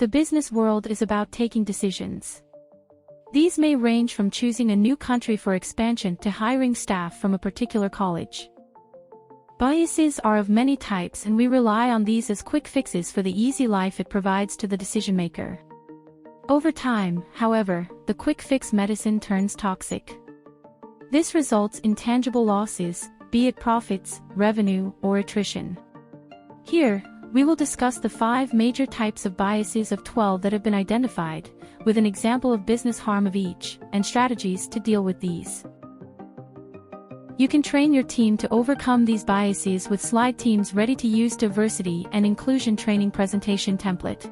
The business world is about taking decisions. These may range from choosing a new country for expansion to hiring staff from a particular college. Biases are of many types, and we rely on these as quick fixes for the easy life it provides to the decision maker. Over time, however, the quick fix medicine turns toxic. This results in tangible losses, be it profits, revenue, or attrition. Here, we will discuss the 5 major types of biases of 12 that have been identified, with an example of business harm of each, and strategies to deal with these. You can train your team to overcome these biases with SlideTeam's ready-to-use diversity and inclusion training presentation template.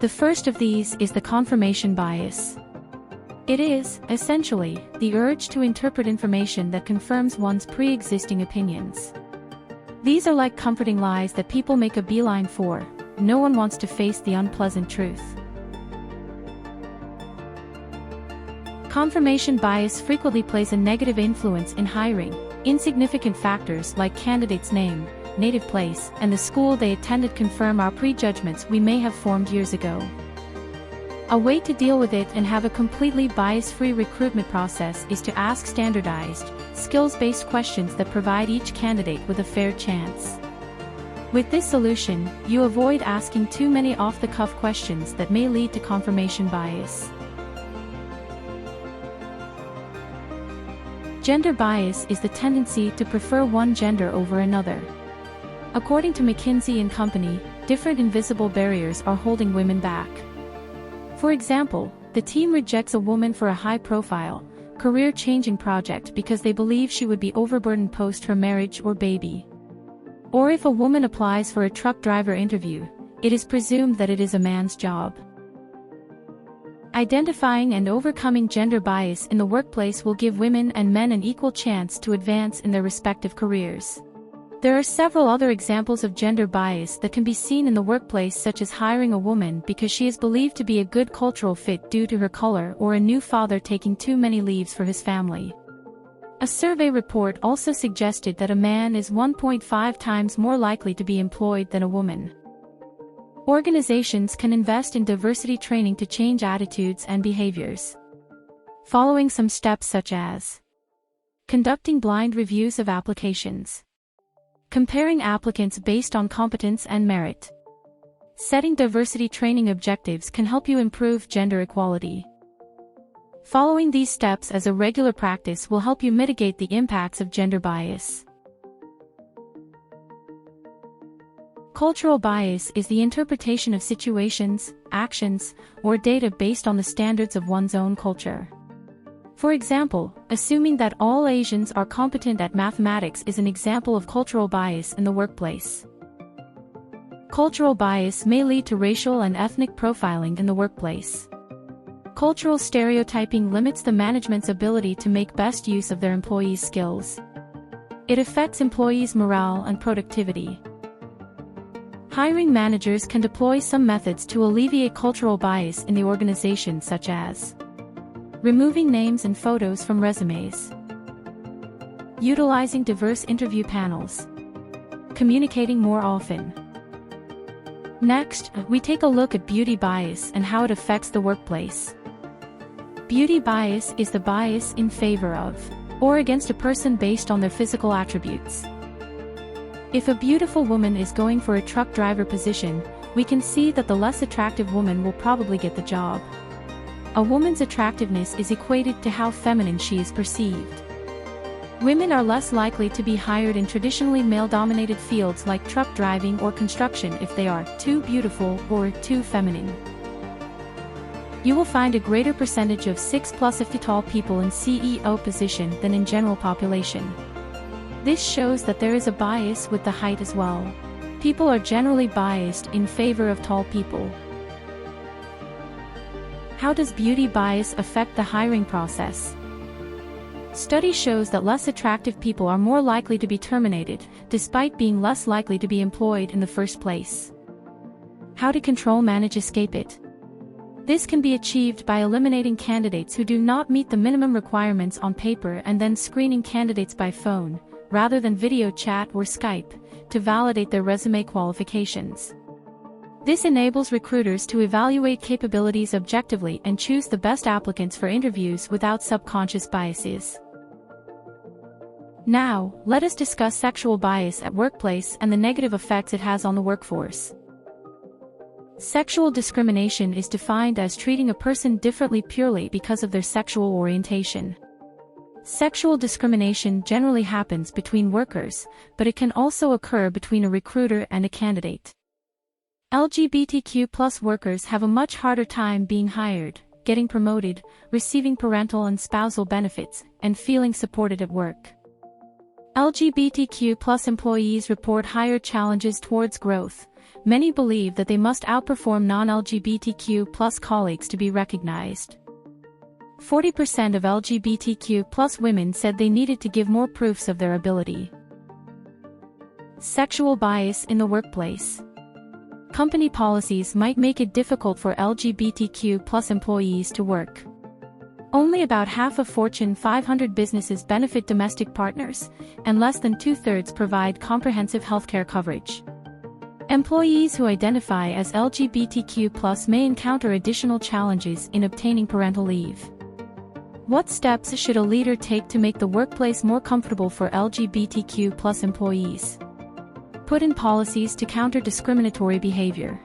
The first of these is the confirmation bias. It is, essentially, the urge to interpret information that confirms one's pre-existing opinions. These are like comforting lies that people make a beeline for. No one wants to face the unpleasant truth. Confirmation bias frequently plays a negative influence in hiring. Insignificant factors like candidate's name, native place, and the school they attended confirm our prejudgments we may have formed years ago. A way to deal with it and have a completely bias-free recruitment process is to ask standardized, skills-based questions that provide each candidate with a fair chance. With this solution, you avoid asking too many off-the-cuff questions that may lead to confirmation bias. Gender bias is the tendency to prefer one gender over another. According to McKinsey & Company, different invisible barriers are holding women back. For example, the team rejects a woman for a high-profile, career-changing project because they believe she would be overburdened post her marriage or baby. Or if a woman applies for a truck driver interview, it is presumed that it is a man's job. Identifying and overcoming gender bias in the workplace will give women and men an equal chance to advance in their respective careers. There are several other examples of gender bias that can be seen in the workplace, such as hiring a woman because she is believed to be a good cultural fit due to her color, or a new father taking too many leaves for his family. A survey report also suggested that a man is 1.5 times more likely to be employed than a woman. Organizations can invest in diversity training to change attitudes and behaviors. Following some steps such as conducting blind reviews of applications, comparing applicants based on competence and merit. Setting diversity training objectives can help you improve gender equality. Following these steps as a regular practice will help you mitigate the impacts of gender bias. Cultural bias is the interpretation of situations, actions, or data based on the standards of one's own culture. For example, assuming that all Asians are competent at mathematics is an example of cultural bias in the workplace. Cultural bias may lead to racial and ethnic profiling in the workplace. Cultural stereotyping limits the management's ability to make best use of their employees' skills. It affects employees' morale and productivity. Hiring managers can deploy some methods to alleviate cultural bias in the organization, such as removing names and photos from resumes, utilizing diverse interview panels, communicating more often. Next, we take a look at beauty bias and how it affects the workplace. Beauty bias is the bias in favor of or against a person based on their physical attributes. If a beautiful woman is going for a truck driver position, we can see that the less attractive woman will probably get the job. A woman's attractiveness is equated to how feminine she is perceived. Women are less likely to be hired in traditionally male-dominated fields like truck driving or construction if they are too beautiful or too feminine. You will find a greater percentage of 6+ tall people in CEO position than in general population. This shows that there is a bias with the height as well. People are generally biased in favor of tall people. How does beauty bias affect the hiring process? Study shows that less attractive people are more likely to be terminated, despite being less likely to be employed in the first place. How to control manage escape it? This can be achieved by eliminating candidates who do not meet the minimum requirements on paper and then screening candidates by phone, rather than video chat or Skype, to validate their resume qualifications. This enables recruiters to evaluate capabilities objectively and choose the best applicants for interviews without subconscious biases. Now, let us discuss sexual bias at workplace and the negative effects it has on the workforce. Sexual discrimination is defined as treating a person differently purely because of their sexual orientation. Sexual discrimination generally happens between workers, but it can also occur between a recruiter and a candidate. LGBTQ+ workers have a much harder time being hired, getting promoted, receiving parental and spousal benefits, and feeling supported at work. LGBTQ+ employees report higher challenges towards growth. Many believe that they must outperform non-LGBTQ+ colleagues to be recognized. 40% of LGBTQ+ women said they needed to give more proofs of their ability. Sexual bias in the workplace. Company policies might make it difficult for LGBTQ+ employees to work. Only about half of Fortune 500 businesses benefit domestic partners, and less than 2/3 provide comprehensive healthcare coverage. Employees who identify as LGBTQ+ may encounter additional challenges in obtaining parental leave. What steps should a leader take to make the workplace more comfortable for LGBTQ+ employees? Put in policies to counter discriminatory behavior.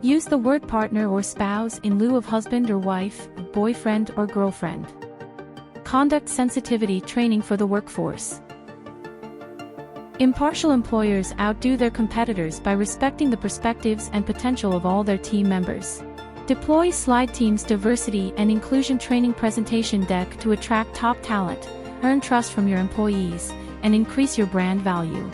Use the word partner or spouse in lieu of husband or wife, boyfriend or girlfriend. Conduct sensitivity training for the workforce. Impartial employers outdo their competitors by respecting the perspectives and potential of all their team members. Deploy SlideTeam's diversity and inclusion training presentation deck to attract top talent, earn trust from your employees, and increase your brand value.